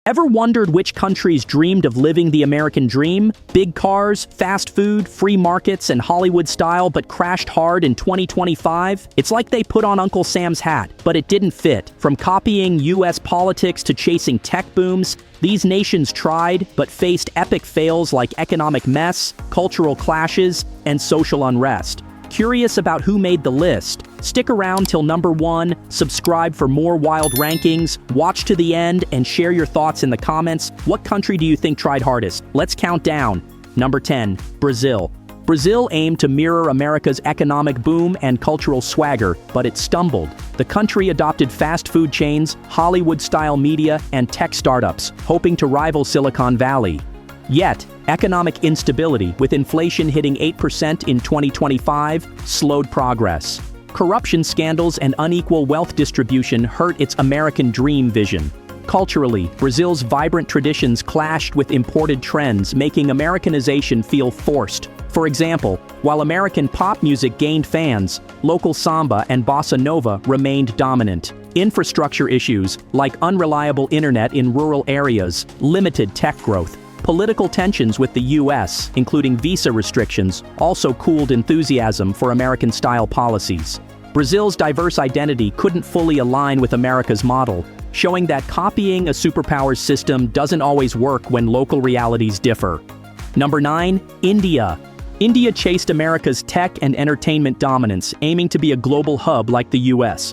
Ever wondered which countries dreamed of living the American dream? Big cars, fast food, free markets, and Hollywood style, but crashed hard in 2025? It's like they put on Uncle Sam's hat, but it didn't fit. From copying US politics to chasing tech booms, these nations tried, but faced epic fails like economic mess, cultural clashes, and social unrest. Curious about who made the list? Stick around till number 1, subscribe for more wild rankings, watch to the end, and share your thoughts in the comments. What country do you think tried hardest? Let's count down. Number 10, Brazil. Brazil aimed to mirror America's economic boom and cultural swagger, but it stumbled. The country adopted fast food chains, Hollywood-style media, and tech startups, hoping to rival Silicon Valley. Yet, economic instability, with inflation hitting 8% in 2025, slowed progress. Corruption scandals and unequal wealth distribution hurt its American dream vision. Culturally, Brazil's vibrant traditions clashed with imported trends, making Americanization feel forced. For example, while American pop music gained fans, local samba and bossa nova remained dominant. Infrastructure issues, like unreliable internet in rural areas, limited tech growth. Political tensions with the US, including visa restrictions, also cooled enthusiasm for American-style policies. Brazil's diverse identity couldn't fully align with America's model, showing that copying a superpower's system doesn't always work when local realities differ. Number 9, India. India chased America's tech and entertainment dominance, aiming to be a global hub like the US.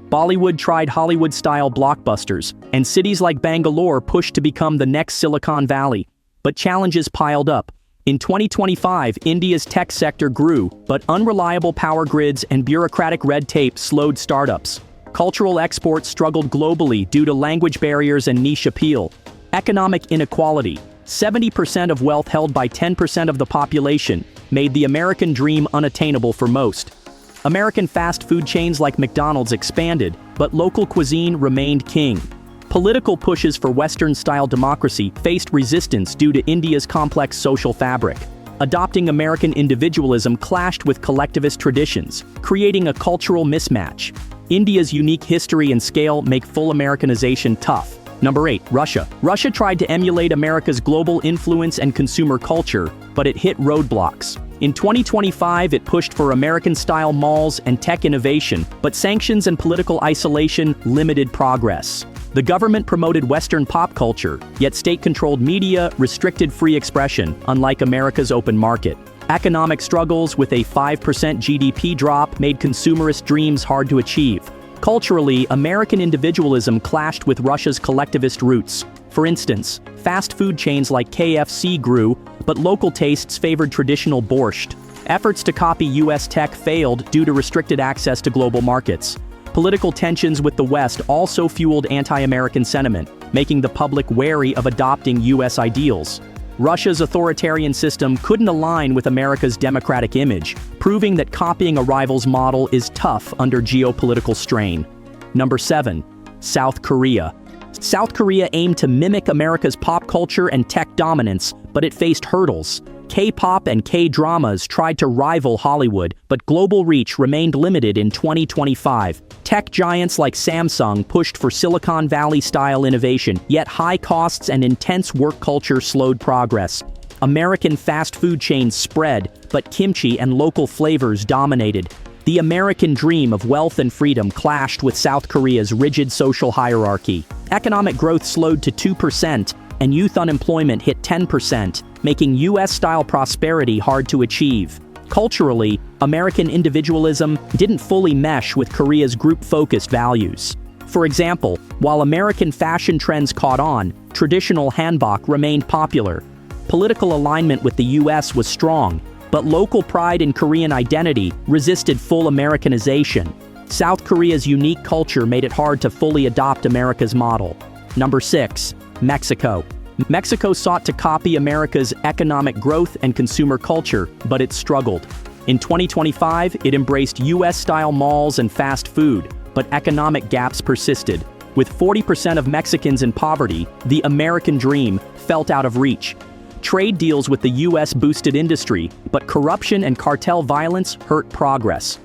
Bollywood tried Hollywood-style blockbusters, and cities like Bangalore pushed to become the next Silicon Valley. But challenges piled up. In 2025, India's tech sector grew, but unreliable power grids and bureaucratic red tape slowed startups. Cultural exports struggled globally due to language barriers and niche appeal. Economic inequality, 70% of wealth held by 10% of the population, made the American dream unattainable for most. American fast food chains like McDonald's expanded, but local cuisine remained king. Political pushes for Western-style democracy faced resistance due to India's complex social fabric. Adopting American individualism clashed with collectivist traditions, creating a cultural mismatch. India's unique history and scale make full Americanization tough. Number 8, Russia. Russia tried to emulate America's global influence and consumer culture, but it hit roadblocks. In 2025, it pushed for American-style malls and tech innovation, but sanctions and political isolation limited progress. The government promoted Western pop culture, yet state-controlled media restricted free expression, unlike America's open market. Economic struggles with a 5% GDP drop made consumerist dreams hard to achieve. Culturally, American individualism clashed with Russia's collectivist roots. For instance, fast food chains like KFC grew, but local tastes favored traditional borscht. Efforts to copy US tech failed due to restricted access to global markets. Political tensions with the West also fueled anti-American sentiment, making the public wary of adopting US ideals. Russia's authoritarian system couldn't align with America's democratic image, proving that copying a rival's model is tough under geopolitical strain. Number 7, South Korea. South Korea aimed to mimic America's pop culture and tech dominance, but it faced hurdles. K-pop and K-dramas tried to rival Hollywood, but global reach remained limited in 2025. Tech giants like Samsung pushed for Silicon Valley-style innovation, yet high costs and intense work culture slowed progress. American fast food chains spread, but kimchi and local flavors dominated. The American dream of wealth and freedom clashed with South Korea's rigid social hierarchy. Economic growth slowed to 2%, and youth unemployment hit 10%, making US-style prosperity hard to achieve. Culturally, American individualism didn't fully mesh with Korea's group-focused values. For example, while American fashion trends caught on, traditional hanbok remained popular. Political alignment with the US was strong, but local pride in Korean identity resisted full Americanization. South Korea's unique culture made it hard to fully adopt America's model. Number 6, Mexico. Mexico sought to copy America's economic growth and consumer culture, but it struggled. In 2025, it embraced US-style malls and fast food, but economic gaps persisted. With 40% of Mexicans in poverty, the American dream felt out of reach. Trade deals with the US boosted industry, but corruption and cartel violence hurt progress.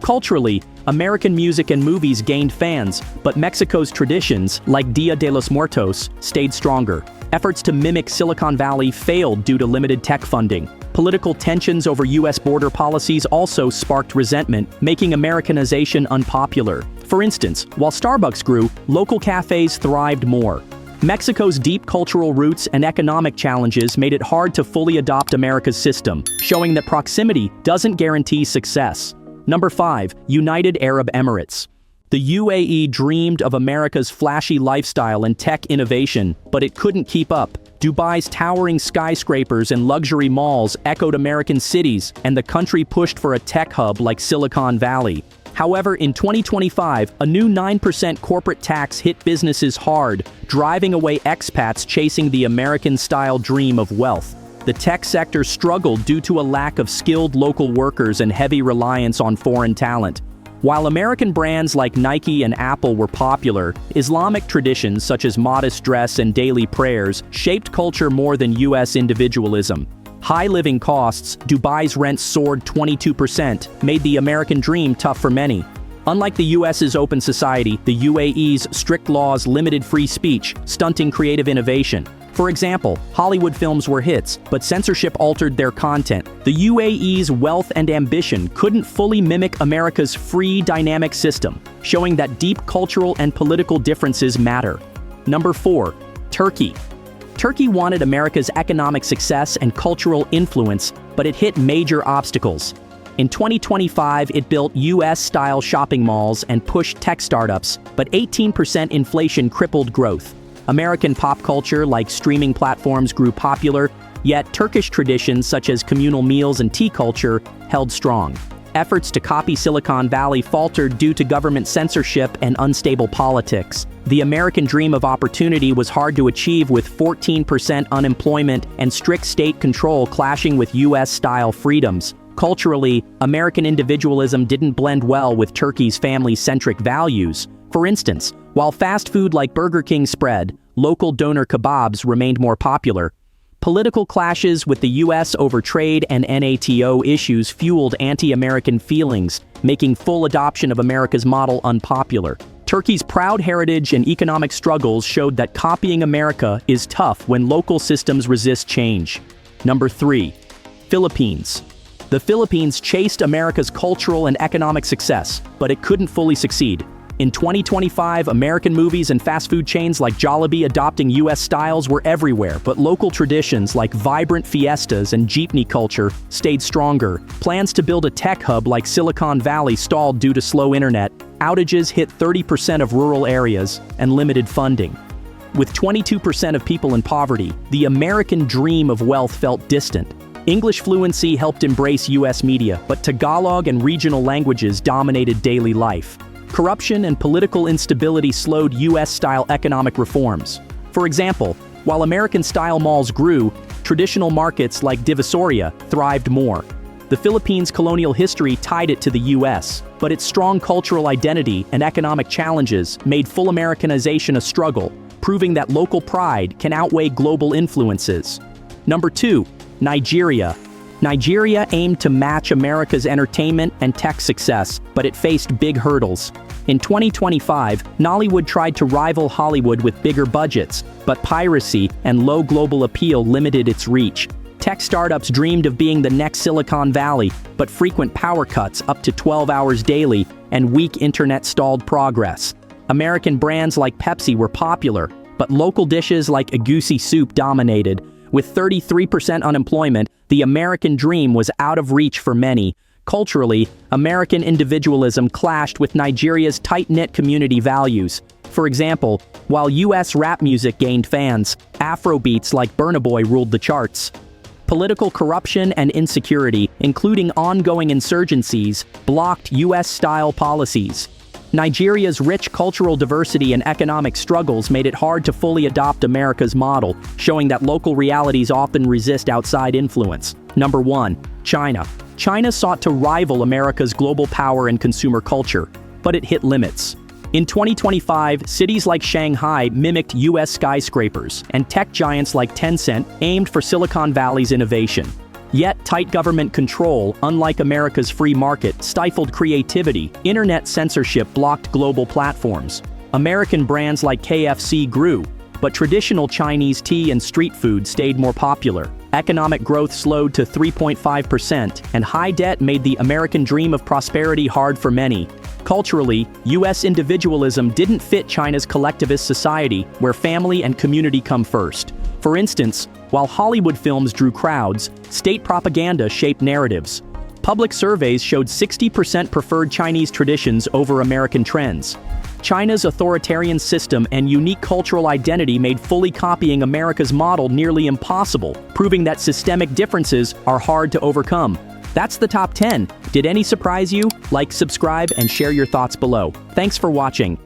Culturally, American music and movies gained fans, but Mexico's traditions, like Dia de los Muertos, stayed stronger. Efforts to mimic Silicon Valley failed due to limited tech funding. Political tensions over U.S. border policies also sparked resentment, making Americanization unpopular. For instance, while Starbucks grew, local cafes thrived more. Mexico's deep cultural roots and economic challenges made it hard to fully adopt America's system, showing that proximity doesn't guarantee success. Number 5. United Arab Emirates. The UAE dreamed of America's flashy lifestyle and tech innovation, but it couldn't keep up. Dubai's towering skyscrapers and luxury malls echoed American cities, and the country pushed for a tech hub like Silicon Valley. However, in 2025, a new 9% corporate tax hit businesses hard, driving away expats chasing the American-style dream of wealth. The tech sector struggled due to a lack of skilled local workers and heavy reliance on foreign talent. While American brands like Nike and Apple were popular, Islamic traditions such as modest dress and daily prayers shaped culture more than U.S. individualism. High living costs, Dubai's rents soared 22%, made the American dream tough for many. Unlike the U.S.'s open society, the UAE's strict laws limited free speech, stunting creative innovation. For example, Hollywood films were hits, but censorship altered their content. The UAE's wealth and ambition couldn't fully mimic America's free, dynamic system, showing that deep cultural and political differences matter. Number 4. Turkey. Turkey wanted America's economic success and cultural influence, but it hit major obstacles. In 2025, it built U.S.-style shopping malls and pushed tech startups, but 18% inflation crippled growth. American pop culture, like streaming platforms, grew popular, yet Turkish traditions such as communal meals and tea culture held strong. Efforts to copy Silicon Valley faltered due to government censorship and unstable politics. The American dream of opportunity was hard to achieve with 14% unemployment and strict state control clashing with U.S.-style freedoms. Culturally, American individualism didn't blend well with Turkey's family-centric values. For instance, while fast food like Burger King spread, local doner kebabs remained more popular. Political clashes with the U.S. over trade and NATO issues fueled anti-American feelings, making full adoption of America's model unpopular. Turkey's proud heritage and economic struggles showed that copying America is tough when local systems resist change. Number 3. Philippines. The Philippines chased America's cultural and economic success, but it couldn't fully succeed. In 2025, American movies and fast food chains like Jollibee adopting U.S. styles were everywhere, but local traditions like vibrant fiestas and jeepney culture stayed stronger. Plans to build a tech hub like Silicon Valley stalled due to slow internet. Outages hit 30% of rural areas and limited funding. With 22% of people in poverty, the American dream of wealth felt distant. English fluency helped embrace U.S. media, but Tagalog and regional languages dominated daily life. Corruption and political instability slowed U.S.-style economic reforms. For example, while American-style malls grew, traditional markets like Divisoria thrived more. The Philippines' colonial history tied it to the U.S., but its strong cultural identity and economic challenges made full Americanization a struggle, proving that local pride can outweigh global influences. Number 2. Nigeria. Nigeria aimed to match America's entertainment and tech success, but it faced big hurdles. In 2025, Nollywood tried to rival Hollywood with bigger budgets, but piracy and low global appeal limited its reach. Tech startups dreamed of being the next Silicon Valley, but frequent power cuts up to 12 hours daily and weak internet stalled progress. American brands like Pepsi were popular, but local dishes like egusi soup dominated. With 33% unemployment, the American dream was out of reach for many. Culturally, American individualism clashed with Nigeria's tight-knit community values. For example, while U.S. rap music gained fans, Afrobeats like Burna Boy ruled the charts. Political corruption and insecurity, including ongoing insurgencies, blocked U.S.-style policies. Nigeria's rich cultural diversity and economic struggles made it hard to fully adopt America's model, showing that local realities often resist outside influence. Number 1. China. China sought to rival America's global power and consumer culture, but it hit limits. In 2025, cities like Shanghai mimicked U.S. skyscrapers, and tech giants like Tencent aimed for Silicon Valley's innovation. Yet, tight government control, unlike America's free market, stifled creativity. Internet censorship blocked global platforms. American brands like KFC grew, but traditional Chinese tea and street food stayed more popular. Economic growth slowed to 3.5%, and high debt made the American dream of prosperity hard for many. Culturally, U.S. individualism didn't fit China's collectivist society, where family and community come first. For instance, while Hollywood films drew crowds, state propaganda shaped narratives. Public surveys showed 60% preferred Chinese traditions over American trends. China's authoritarian system and unique cultural identity made fully copying America's model nearly impossible, proving that systemic differences are hard to overcome. That's the top 10. Did any surprise you? Like, subscribe, and share your thoughts below. Thanks for watching.